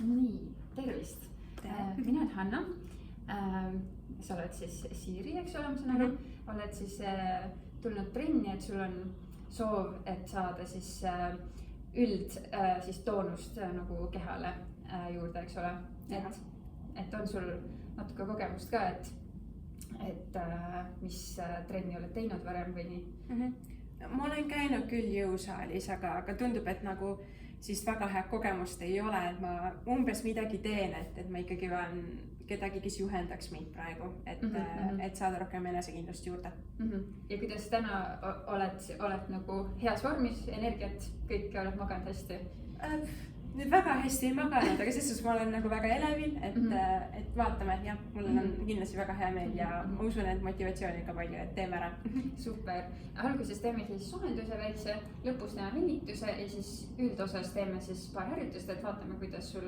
Nii, tervist. Mina olen Hanna. Sa oled siis Siiri, eks ole, ma saan aru. Oled siis tulnud trenni, et sul on soov, et saada siis siis toonust nagu kehale juurde, eks ole. Et on sul natuke kogemust ka, et mis trenni oled teinud varem või nii? Ma olen käinud küll jõusaalis, aga tundub, et nagu siis väga head kogemust ei ole, et ma umbes midagi teen, et ma ikkagi olen kedagi, kes juhendaks mind praegu, et saada rohkem enesekindlust juurde. Ja kuidas täna oled nagu heas vormis, energiat, kõik oled maganud hästi? Nüüd väga hästi ei maganud, aga selles ma olen nagu väga elevil, et vaatame, jah, mul on kindlasti väga hea meel ja ma usun, et motivatsiooni ka palju, et teeme ära. Super. Alguses teeme siis soojenduse väikse, lõpus teeme venituse ja siis üldosas teeme siis paar harjutust, et vaatame, kuidas sul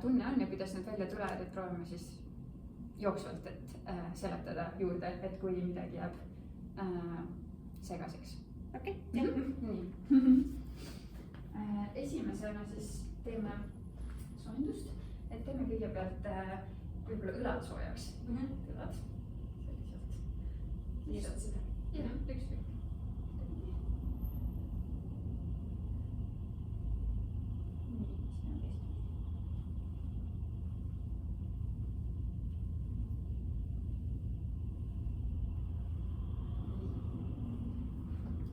tunne on ja kuidas need välja tulevad, et proovime siis jooksvalt, et seletada juurde, et kui midagi jääb segaseks. Okei. Nii. Esimesena siis teeme soojendust, et teeme kõigepealt võib-olla õlad soojaks. Õlad selliselt. Lihtsalt seda? Jah, ükskõik. Nii, siin on teist.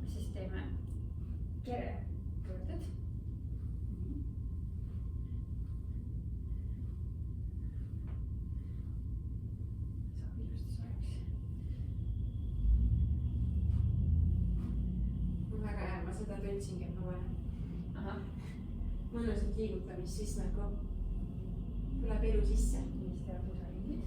Siis teeme kere pöörded. Saab ilusti soojaks. Väga hea, ma seda tundsingi, et ma vajan mõnusat liigutamist, siis nagu tuleb elu sisse. Siis teeb pusaringid.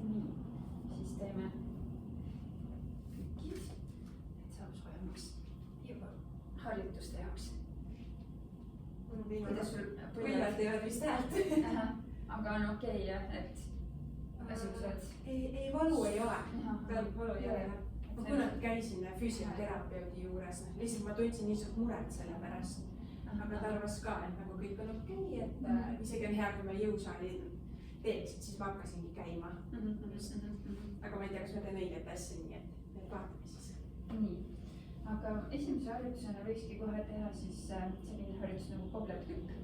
Nii, siis teeme kükid, et saab soojemaks juba harjutuste jaoks. Kuidas sul Põllad teevad vist häält. Aga on okei jah, et asjused. Ei, valu ei ole. Valu ei ole. Ma kunagi käisin füsioterapeudi juures, lihtsalt ma tundsin niisugust muret selle pärast. Aga ta arvas ka, et nagu kõik on okei, et isegi on hea, kui ma jõusaali teeksid, siis ma hakkasingi käima. Aga ma ei tea, kas ma teen õiget asja, nii et vaatame siis. Nii, aga esimese harjutusena võikski kohe teha siis selline harjutus nagu kobletükk.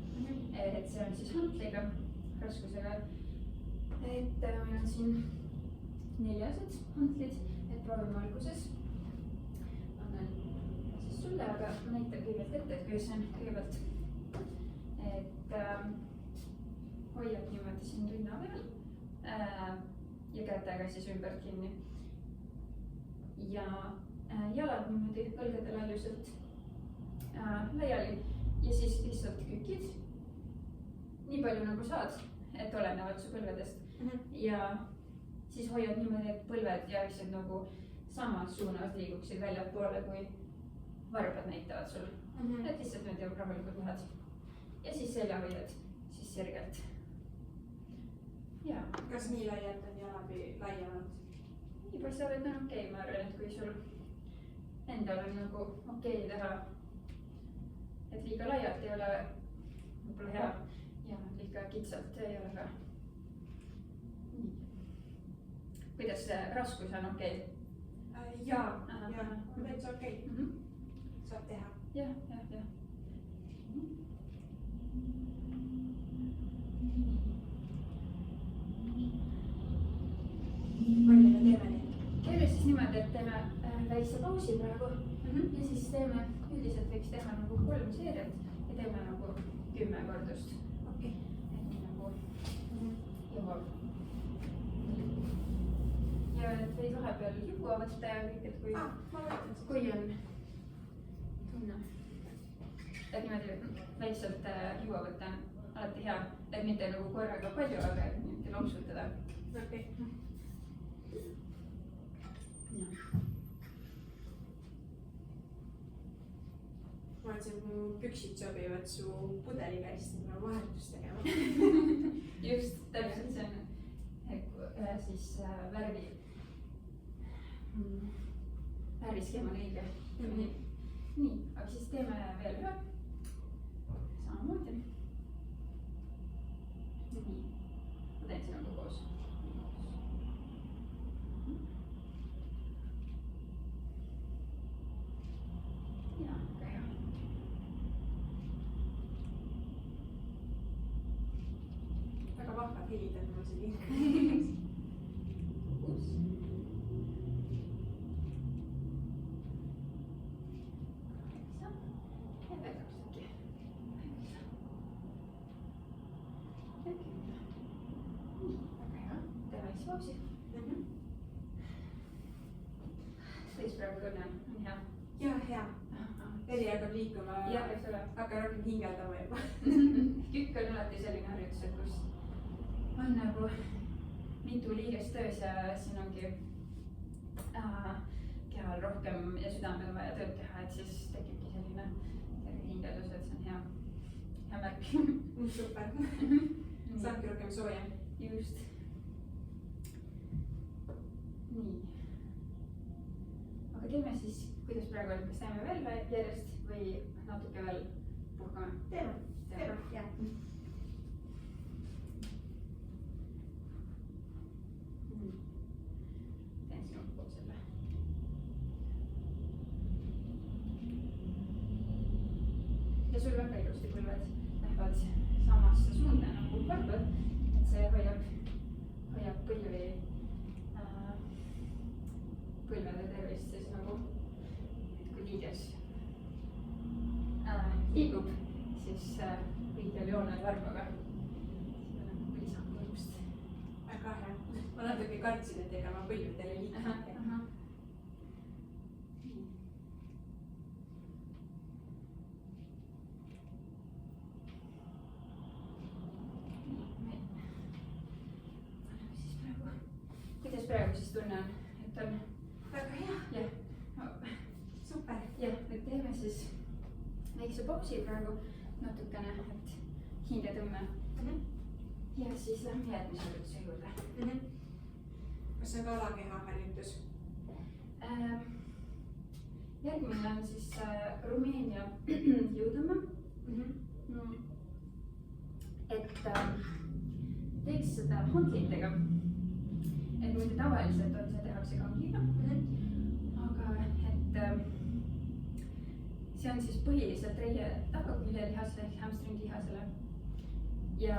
Et see on siis hantliga, raskusega. Et meil on siin 4 hantlid, et proovime alguses. Annan siis sulle, aga ma näitan kõigepealt ette, et kuidas on kõigepealt. Et hoiad niimoodi siin rinna peal ja kätega siis ümber kinni. Ja jalad niimoodi õlgade laiuselt laiali ja siis lihtsalt kükid. Nii palju nagu saad, et olenevad su põlvedest. Ja siis hoiad niimoodi, et põlved jääksid nagu samas suunas liiguksid väljapoole, kui varbad näitavad sul. Et lihtsalt nüüd rahulikult lähed. Ja siis selja hoiad siis sirgelt. Kas nii laialt on jalabi laiemalt? Nii paistab, et on okei, ma arvan, et kui sul endal on nagu okei teha, et liiga laialt ei ole võib-olla hea ja liiga kitsalt ei ole ka. Nii. Kuidas see raskus on okei? Jaa, on täitsa okei. Saab teha. Jah. Palju me teeme nii? Teeme siis niimoodi, et teeme väikse pausi praegu ja siis teeme, üldiselt võiks teha nagu 3 seeriat ja teeme nagu 10 kordust. Okei. Et nii nagu jõuab. Ja et võid vahepeal juua võtta ja kõik, et kui on tunne. Et niimoodi väikselt juua võtta on alati hea, et mitte nagu korraga palju, aga et niimoodi lompsutada. Okei. ma mõtlesin, et mu püksid sobivad su pudelikäest, et ma vahetust tegema. Just, täpselt see on siis värviskeema on õige. Nii, aga siis teeme veel ühe. Samamoodi. Nii, ma teen sinuga koos. Ja, väga hea. Väga vahvad helid on mul siin. Uus. Ja veel kaks tükki. Nii, väga hea. Teeme väikse pausi. Teis praegu tunne on hea. Ja, hea. Veri hakkab liikuma. Ja, eks ole. Hakka rohkem hingeldama juba. Kükk on alati selline harjutus, et kus on nagu mitu liigest töös ja siin ongi kehal rohkem ja südamel vaja tööd teha, et siis tekibki selline hingeldus, et see on hea märk. Super. Saabki rohkem sooja. Just. Nii. Aga teeme siis, kuidas praegu on, kas teeme veel järjest või natuke veel puhkame? Teeme, jah. Teen sinuga koos selle. Ja sul väga ilusti põlved lähevad samasse suunda nagu põlved, et see hoiab põlvede tervist siis nagu, et kui liiges liigub, siis õigel joonel varbaga. Siin on nagu lisakõlust. Väga hea. Ma natuke kartsin, et ega ma põlvedele liiga. Kuidas praegu siis tunne on, et on? Väga hea. Jah. Super. Jah, et teeme siis väikse pausi praegu natukene, et hingetõmme. Ja siis lähme järgmise harjutuse juurde. Kas see on ka alakeha harjutus? Järgmine on siis Rumeenia jõutõmme. Et teeks seda hantlitega. Et muidu tavaliselt on see tehakse kangiga. Aga et see on siis põhiliselt reie tagaküljelihasele ehk hamstringlihasele. Ja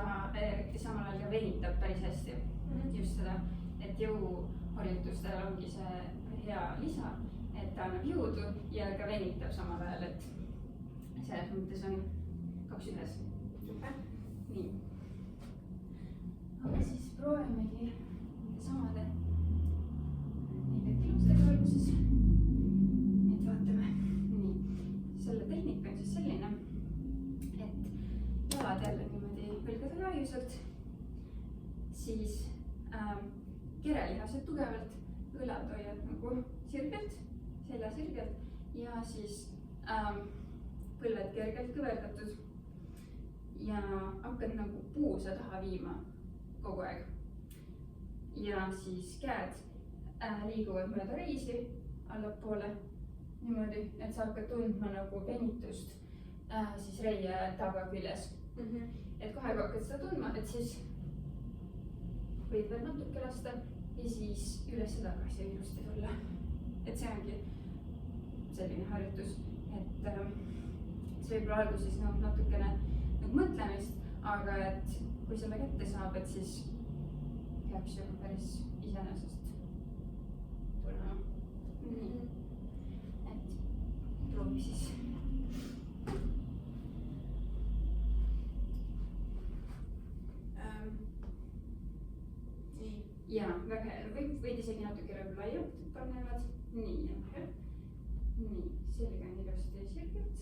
samal ajal ka venitab päris hästi just seda, et jõuharjutustel ongi see hea lisa, et ta annab jõudu ja ka venitab samal ajal, et selles mõttes on kaks ühes. Nii. Aga siis proovimegi samade kilustega alguses. Et vaatame. Nii. Selle tehnika on siis selline, et jalad jälle niimoodi põlgade laiuselt, siis kerelihased tugevalt, õlad hoiad nagu sirgelt, selja sirgelt ja siis põlved kergelt kõverdatud ja hakkad nagu puusa taha viima kogu aeg. Ja siis käed liiguvad mööda reisi allapoole niimoodi, et sa hakkad tundma nagu venitust siis reie tagaküljes. Et kohe kui hakkad seda tundma, et siis võid veel natuke lasta ja siis üles ja tagasi ilusti tulla. Et see ongi selline harjutus, et see võib olla alguses natukene nagu mõtlemist, aga et kui selle kätte saab, et siis peaks ju päris iseenesest tulema. Nii, et proovi siis. Ja, väga hea. Võid isegi natuke laialt panevad. Nii, jah. Nii, selge on ilusti sirgelt.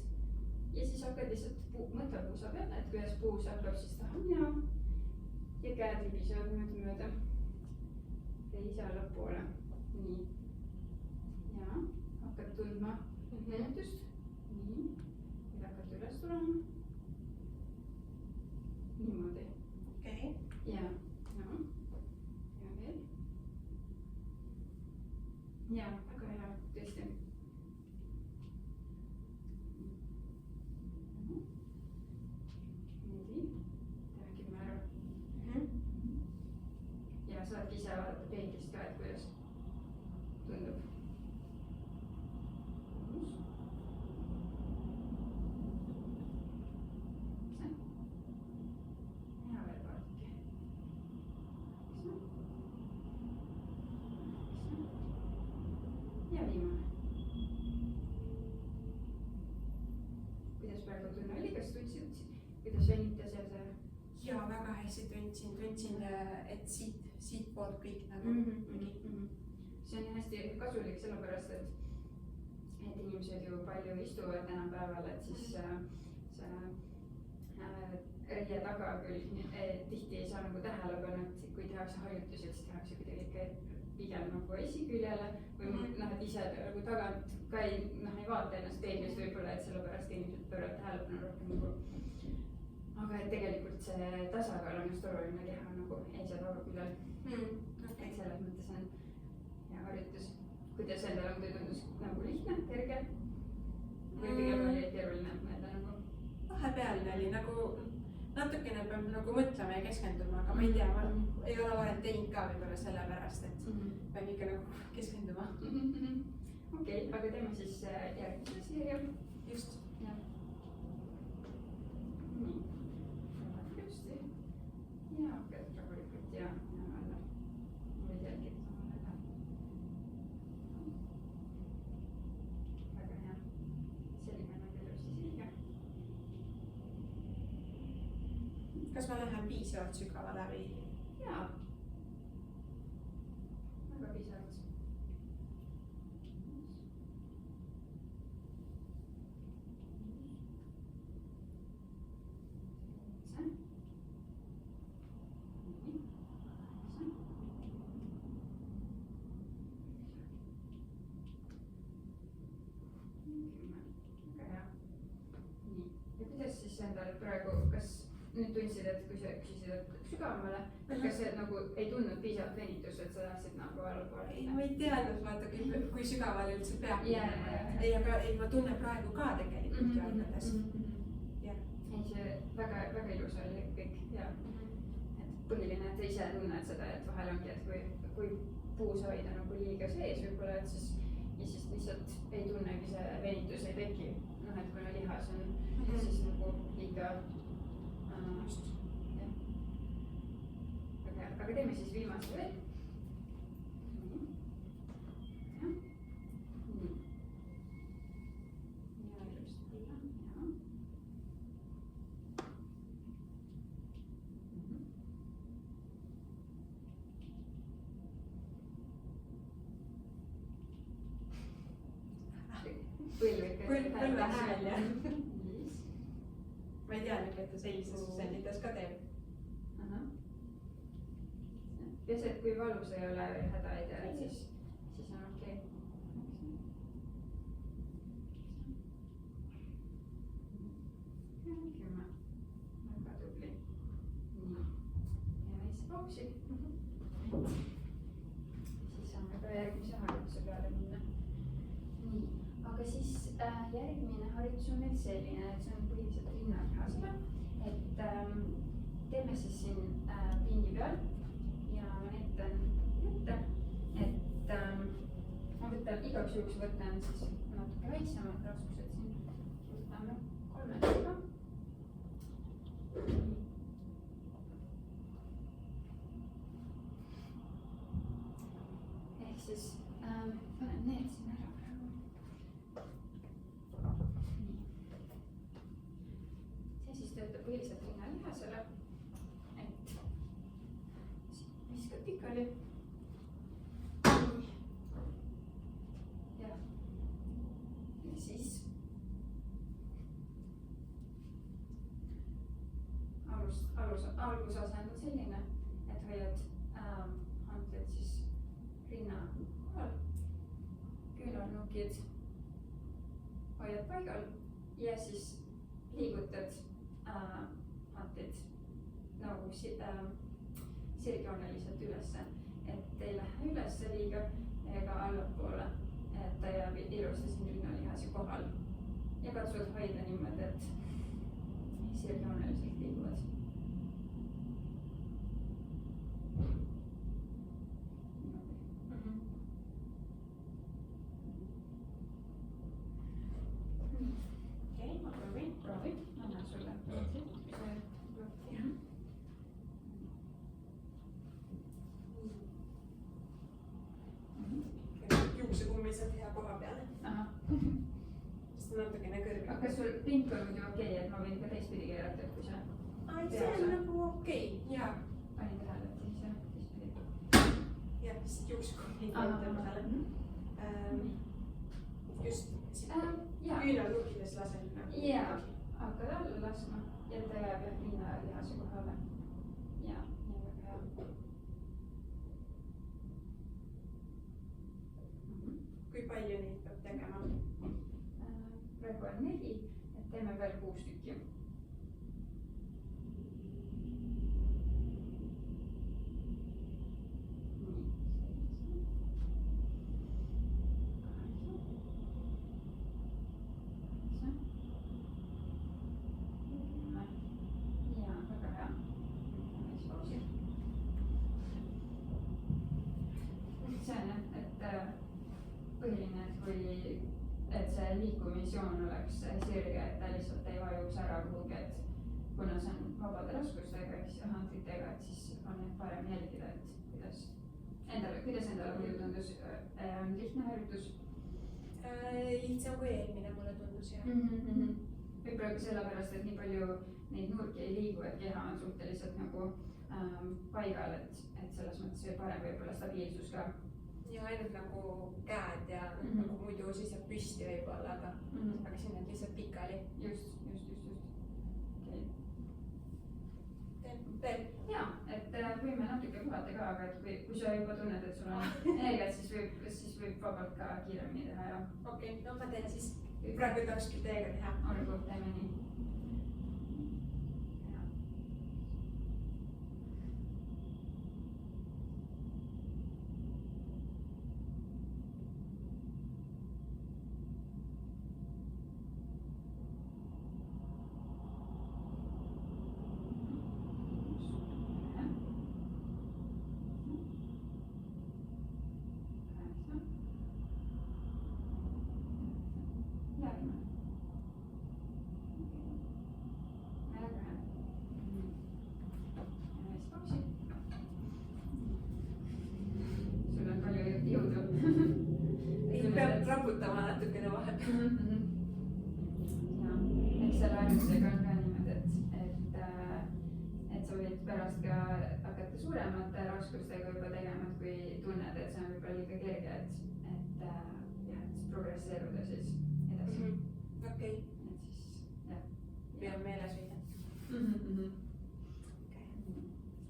Ja siis hakkad lihtsalt mõtle puusa peale, et kuidas puus hakkab siis taha minema. Ja käed libisevad mööda reisi allapoole. Nii. Ja hakkad tundma venitust. Nii. tulema. Niimoodi. okei. Ja veel. Ja väga hea, tõesti. Nii, räägime ära. Ja saadki ise vaadata peeglist ka, et kuidas tundub. Ja veel vaadake. Ja viimane. Kuidas praegu tunne oli, kas tundsid, kuidas venitas ja see? ja väga hästi tundsin, et siit poolt kõik nagu See on hästi kasulik sellepärast, et inimesed ju palju istuvad tänapäeval, et siis see riie taga küll tihti ei saa nagu tähelepanu, et kui tehakse harjutusi, et siis tehakse kuidagi ikka pigem nagu esiküljele või noh, et ise nagu tagant ka ei vaata ennast peeglist võib-olla, et sellepärast inimesed pööravad tähelepanu rohkem nagu. Aga et tegelikult see tasakaal on just oluline keha nagu ees ja tagaküljel. Et selles mõttes on hea harjutus. Kuidas endale muidu tundus nagu lihtne, kerge? Või pigem oli keeruline mõelda nagu? Vahepealne oli nagu natukene peab nagu mõtlema ja keskenduma, aga ma ei tea, ma ei ole varem teinud ka võib-olla sellepärast, et peab ikka nagu keskenduma. Okei, aga teeme siis järgmise seeria. Just. Nii. Just. Ja hakkad rahulikult ja alla. Või jälgid samale läheb. Väga hea. Selline nagu ilusti selge. Kas ma lähen piisavalt sügavale või? Jaa. Väga piisavalt. Kuidas siis endale praegu, kas nüüd tundsid, et kui sa küsisid, et sügavamale, kas see nagu ei tundnud piisavalt venitust, et sa tahtsid nagu allapoole? Ei, ma ei teadnud vaata, kui sügavale üldse peab minema. Ei, aga ma tunnen praegu ka tegelikult jalgades. Ei, see väga ilus oli kõik ja et põhiline, et sa ise tunned seda, et vahel ongi, et kui puusaid on nagu liiga sees võib-olla, et siis lihtsalt ei tunnegi see venitus ei teki. Noh, et kuna lihas on siis nagu liiga just, jah. Aga teeme siis viimase veel. Nii. Ja. Nii. Ja ilusti ja. Põlve hääl jah. Ma ei teadnud, et ta sellises senditas ka teeb. Ja see, et kui valus ei ole või häda ei tea, et siis on okei. Kümme. Väga tubli. Nii. Ja väikse pausi. Siis saame ka järgmise harjutuse peale minna. Nii. Aga siis järgmine harjutus on meil selline, et see on põhiliselt rinnalihasele, et teeme siis siin pingi peal ja ma näitan ette, et ma võtan igaks juhuks võtan siis natuke väiksemad raskused siin, võtame 3 päeva. Ehk siis panen need siin ära praegu. See siis töötab põhiliselt rinnalihasele, et viskad pikali. Ja siis algusasend on selline, et hoiad hantled siis rinna kohal, küünarnukid hoiad paigal ja siis liigutad patid nagu sirgjooneliselt ülesse, et ei lähe ülesse liiga ega allapoole, et ta jääb ilusti siin rinnalihase kohal ja katsud hoida niimoodi, et sirgjooneliselt liiguvad. Okei, ma proovin. Proovi, annan sulle. Juuksekummised hea koha peale. Sest natukene kõrge. Aga kas sul pink on muidu okei, et ma võin ka teistpidi keerata, et kui sa see on nagu okei, jaa. panin tähele, et siis jah, teistpidi. Jah, vist juuksekummi peale. Just küünalnukkides lasen. Jaa, hakkad alla laskma ja ta jääb jah rinnalihase kohale. Jaa, nii väga hea. Kui palju neid peab tegema? Praegu on 4, et teeme veel 6 tükki. Jaa, väga hea. See on jah, et põhiline, et see liikumisjoon oleks sirge, et ta lihtsalt ei vajuks ära kuhugi, et kuna see on vabade raskustega, eks handritega, et siis on need parem jälgida, et kuidas endale muidu tundus, lihtne harjutus. Lihtsam kui eelmine mulle tundus jah. Võib-olla ka sellepärast, et nii palju neid nurki ei liigu, et keha on suhteliselt nagu paigal, et selles mõttes veel parem võib-olla stabiilsus ka. Ja ainult nagu käed ja nagu muidu siis jääb püsti võib-olla, aga siin on lihtsalt pikali. Just. Okay. Veel? Jaa, et võime natuke puhata ka, aga et kui sa juba tunned, et sul on energiat, siis võib vabalt ka kiiremini teha ja. Okei, no ma teen siis. Praegu tahakski teiega teha. Olgu, teeme nii. Sul on palju jõudu. Peab raputama natukene vahepeal. Eks selle harjutusega on ka niimoodi, et sa võid pärast ka hakata suuremate raskustega juba tegema, kui tunned, et see on võib-olla liiga kerge, et progresseeruda siis edasi. Okei. Et siis, jah. Peab meeles hoida.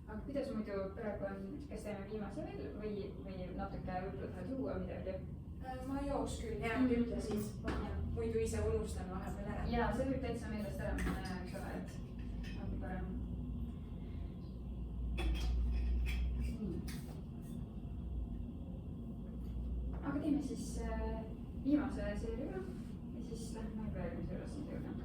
Aga kuidas muidu praegu on, kas teeme viimase veel või natuke võib-olla tahad juua midagi? Ma joos küll, jah, ütle siis. Muidu ise unustan vahepeal ära. Jaa, see võib täitsa meelest ära minna, eks ole, et on parem. Aga teeme siis viimase seeria üle ja siis lähme juba järgmise ülesande juurde.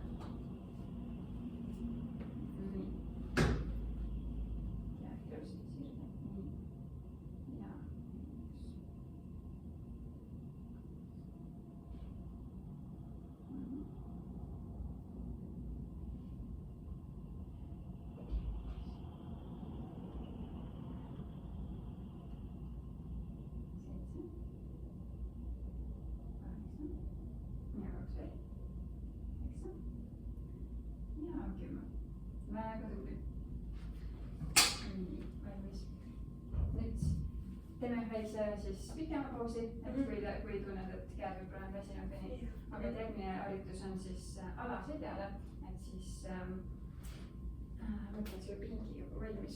Väga tubli. Nii, valmis. Nüüd teeme väikse siis pikema pausi, et kui tunned, et käed võib-olla on väsinud või nii. Aga järgmine harjutus on siis alaseljale, et siis võtad selle pingi juba valmis.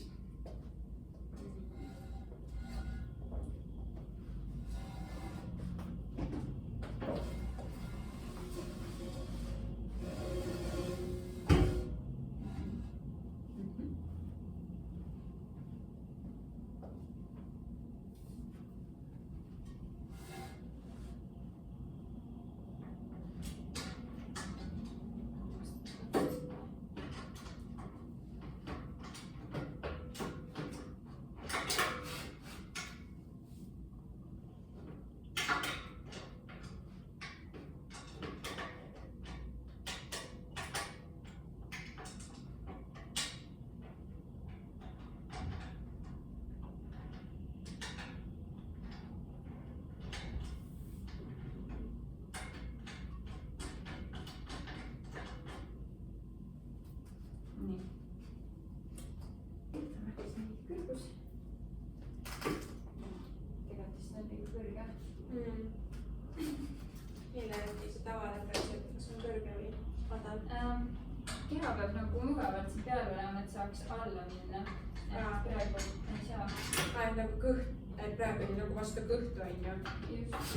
nii. võtame siis nii kõrgus. tegelikult vist on liiga kõrge. Mille järgi see tavaline, et kas on kõrge või madal? Keha peab nagu mugavalt siin peal olema, et saaks alla minna. Praegu ei saa. Nagu kõht, et praegu oli nagu vastu kõhtu on ju. Just.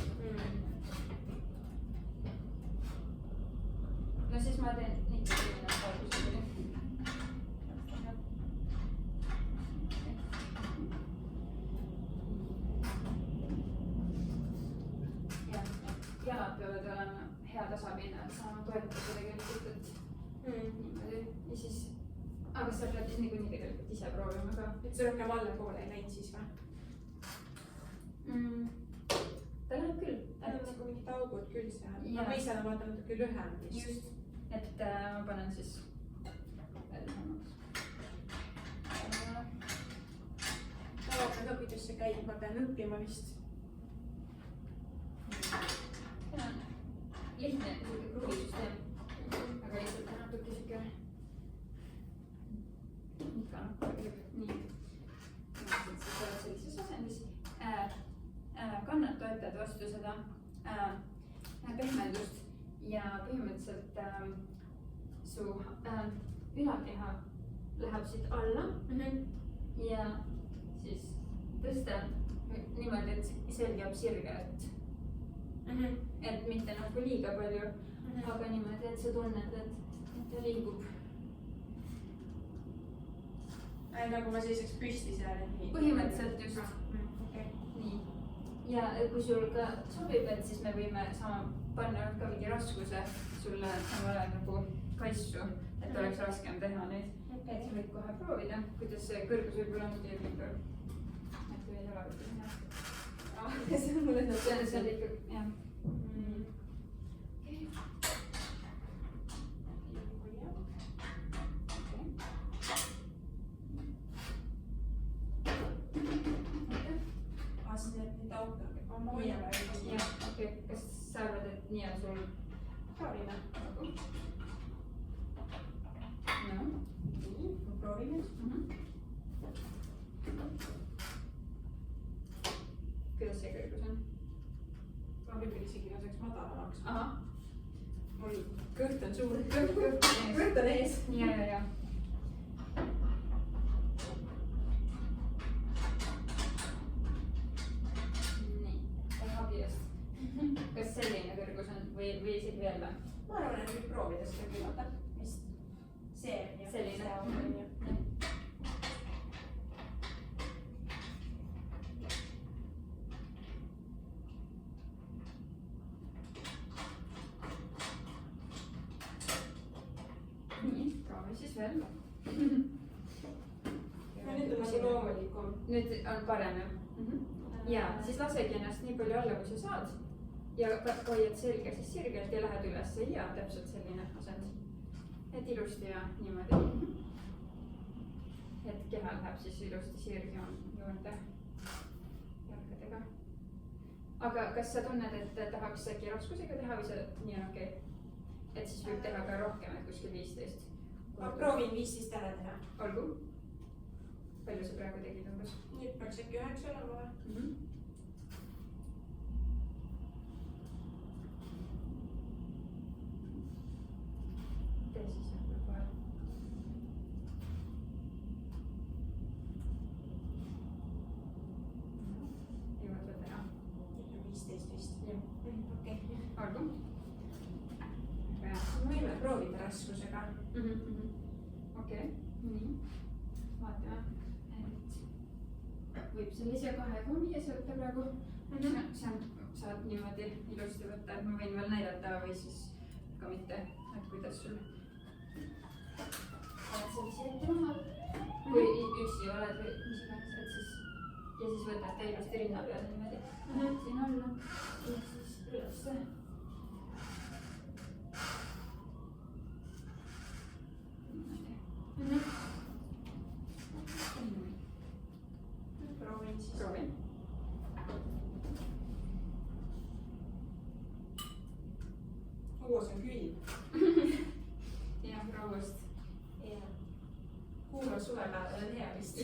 No siis ma teen nii selline alguses oli. jah, jalad peavad olema hea tasapinnal, saama toetada tegelikult, et niimoodi ja siis, aga sa pead niikuinii tegelikult ise proovima ka. Et see rohkem allapoole ei läinud siis või? Ta läheb küll. Ta on nagu mingid augud küll seal. Ma ise olen vaadanud küll lühem vist. Just, et ma panen siis veel lühemaks. Ma vaatan ka, kuidas see käib, ma pean õppima vist. See on lihtne kruvisüsteem, aga lihtsalt on natuke siuke ikka nii. siis oled sellises asendis. Kannad toetad vastu seda pehmendust ja põhimõtteliselt su ülakeha läheb siit alla ja siis tõsta niimoodi, et selg jääb sirge, et mitte nagu liiga palju, aga niimoodi, et sa tunned, et ta liigub. Nagu ma seisaks püsti seal, et nii? Põhimõtteliselt just. Okay. Nii. Ja kui sul ka sobib, et siis me võime sama panna ka mingi raskuse sulle samale nagu kaissu, et oleks raskem teha neid. Et sa võid kohe proovida, kuidas see kõrgus võib-olla on muidugi liiga. Et kui ei ole võtta hea. See on mulle see on ikka, jah. Jah, okei. Kas sa arvad, et nii on sul? Proovime. No. Nii, ma proovin nüüd. Kuidas see kõrgus on? Ma võib-olla isegi laseks madalamaks. Ahah. Mul kõht on suur. Kõht on ees. Ja. Kas selline kõrgus on või isegi veel või? Ma arvan, et nüüd proovida seda küll, vaata, vist see on ju. Selline. Nii, proovi siis veel. Nüüd on nagu loomulikum. Nüüd on parem jah? Ja siis lasegi ennast nii palju alla, kui sa saad. Ja hoiad selge siis sirgelt ja lähed üles ja täpselt selline asend. Et ilusti ja niimoodi. Et keha läheb siis ilusti sirge juurde jalgadega. Aga kas sa tunned, et tahaks äkki raskusega teha või sa nii on okei? Et siis võib teha ka rohkem, et kuskil 15. Ma proovin 15 ära teha. Olgu. Palju sa praegu tegid umbes? Nüüd peaks äkki 9 olema või? Tee siis jah, kohe. Jõuad võtta ära? 15 vist. Jah. Okei. Olgu. Võime proovida raskusega. Okei, nii. Vaatame, et võib selle ise kohe ka viies võtta praegu. Saad niimoodi ilusti võtta, et ma võin veel näidata või siis ka mitte, et kuidas sul oled selle siirti maha. Kui üksi oled või mis iganes, et siis ja siis võtad ta ilusti rinna peale niimoodi. Siin alla ja siis ülesse. Proovin siis. Proovin. See on külm. Jah, rauast. kuuma suvepäeval on hea vist.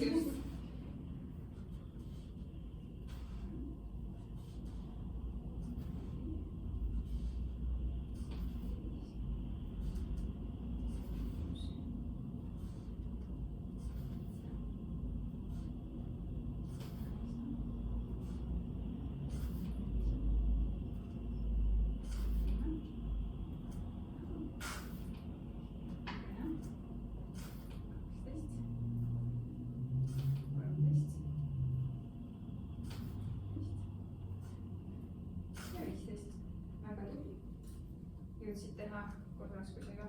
Jõudsid teha koos raskusega.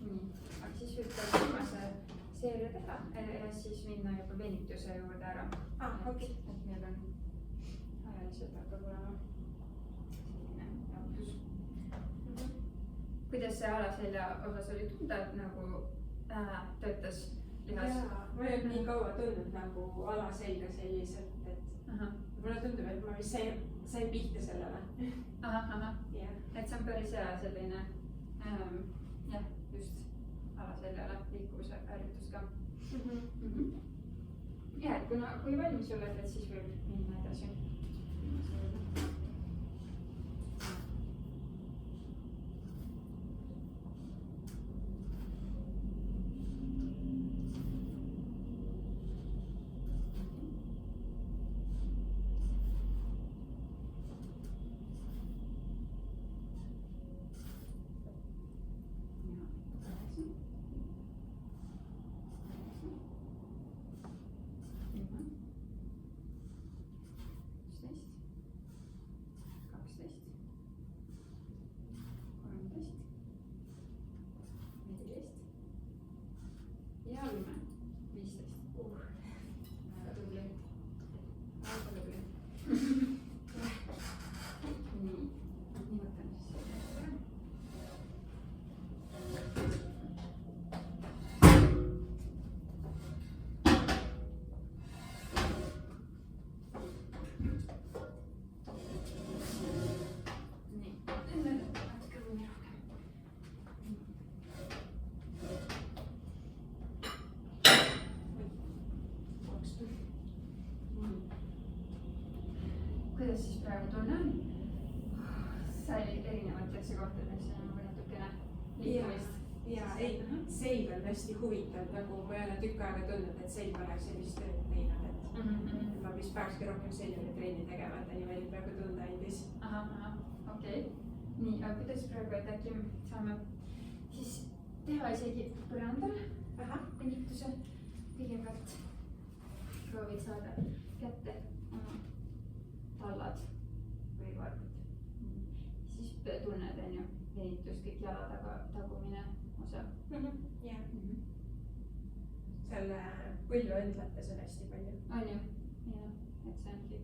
Nii, aga siis võib ka viimase seeria teha ja siis minna juba venituse juurde ära. Okay. Et meil on ajaliselt hakkab olema selline jaotus. Kuidas see alaselja osas oli tunda, et nagu töötas lihas? Jaa, ma ei ole nii kaua tundnud nagu alaselga selliselt, et mulle tundub, et ma vist sain pihta sellele. Et see on päris hea selline, jah, just alaseljale liikuvuse harjutus ka. Ja, et kui valmis oled, et siis võib minna edasi. Ja 15. Väga tubli. Väga tubli. Nii, nii võtan siis selle. Nii, natuke ruumi rohkem. Kuidas siis praegu tunne on? Sai erinevatesse kohtadesse nagu natukene liikumist. Jaa, ei, selg on hästi huvitav, nagu ma ei ole tükk aega tundnud, et selg oleks sellist tööd teinud, et ma vist peakski rohkem seljale trenni tegema, et ta niimoodi praegu tunda andis. Okei. Nii, aga kuidas praegu, et äkki saame siis teha isegi põrandale venituse kõigepealt proovid saada kätte oma tallad või vargud. Siis tunned, on ju, venitust kõik jala tagumine osa. Jah. Seal põlveõndlates on hästi palju. On ju, jah, et see ongi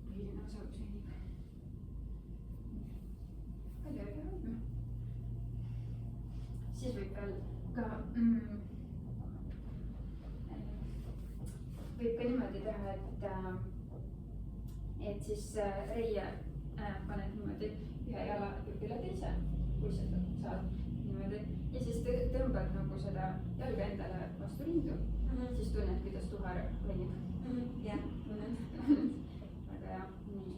põhiline osa, kus venib. Palju õige hoidma. Siis võib veel ka võib ka niimoodi teha, et siis reie paned niimoodi ühe jala üle teise, kui sa saad niimoodi. Ja siis tõmbad nagu seda jalga endale vastu rindu, siis tunned, kuidas tuhar venib. Jah, tunnen. Väga hea, nii.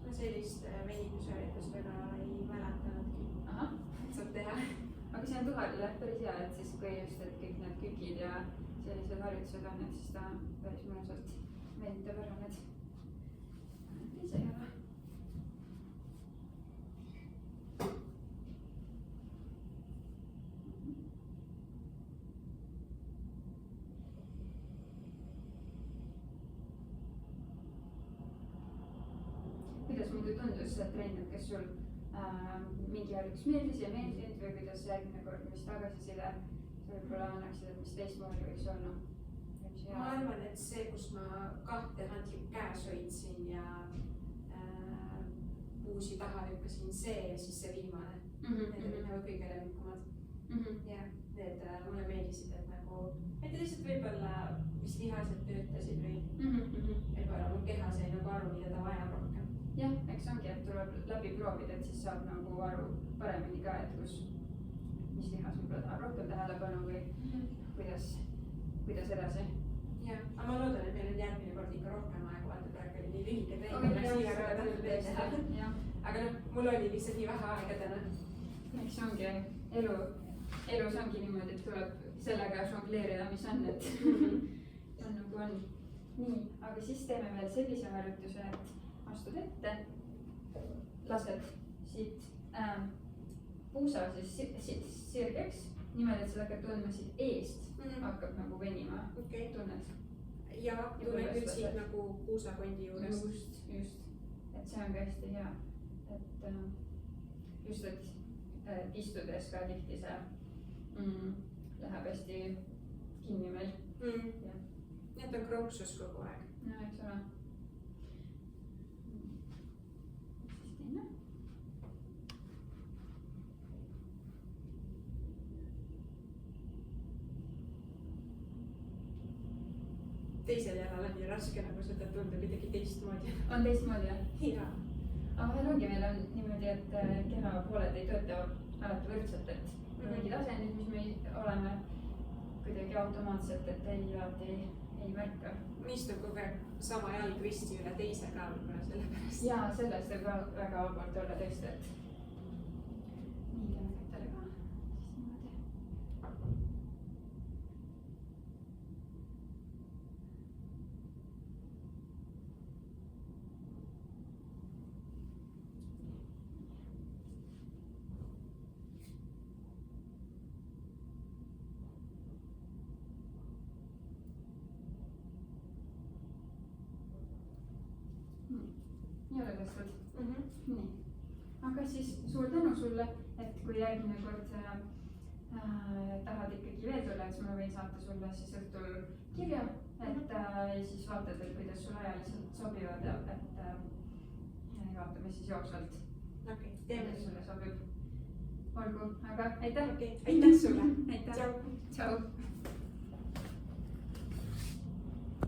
Ma sellist venitusharjutust väga ei mäletanudki. Saab teha. Aga see on tuharile päris hea, et siis kui just, et kõik need kükid ja sellised harjutused on, et siis ta päris mõnusalt venitab ära need teise jala. Kuidas muidu tundus see trenn, et kas sul mingi harjutus meeldis ja meeldinud või kuidas järgmine kord, mis tagasiside sa võib-olla annaksid, et mis teistmoodi võiks olla? Ma arvan, et see, kus ma 2 handlit käes hoidsin ja puusi taha lükkasin, see ja siis see viimane. Need olid nagu kõige lemmikumad. Ja need mulle meeldisid, et nagu, et lihtsalt võib-olla mis lihased töötasid või võib-olla mu keha sai nagu aru, mida ta vajab rohkem. Jah, eks eks ongi, et tuleb läbi proovida, et siis saab nagu aru paremini ka, et mis lihas võib-olla tahab rohkem tähelepanu või kuidas edasi. jah, aga ma loodan, et meil on järgmine kord ikka rohkem aega, vaata praegu oli nii lühike teema. aga noh, mul oli lihtsalt nii vähe aega täna. eks ongi elus ongi niimoodi, et tuleb sellega žongleerida, mis on, et on nagu on. nii, aga siis teeme veel sellise harjutuse, et astud ette, lased siit puusa siis sirgeks, niimoodi, et sa hakkad tundma siit eest, hakkab nagu venima. Tunned? ja tunnen küll siit nagu puusakondi juures. just, et see on ka hästi hea, et just, et istudes ka tihti see läheb hästi kinni meil. nii et on kronksus kogu aeg. no eks ole. siis teine. teisel jalal on nii raske, nagu seda tundub kuidagi teistmoodi. on teistmoodi jah? jaa. aga vahel ongi, meil on niimoodi, et kehapooled ei tööta alati võrdselt, et mingid asendid, mis me oleme kuidagi automaatselt, et ei märka. ma istun kogu aeg sama jalg risti üle teise ka võib-olla sellepärast. jaa, sellest võib väga vabalt olla tõesti, et nii teeme kätele ka, siis niimoodi. nii ole tõstnud. nii, aga siis suur tänu sulle, et kui järgmine kord tahad ikkagi veel tulla, et siis ma võin saata sulle siis õhtul kirja, et siis vaatad, et kuidas sul ajaliselt sobivad, et vaatame siis jooksvalt. okei, teeme sulle sobib. olgu, aga aitäh. aitäh sulle. aitäh. tšau.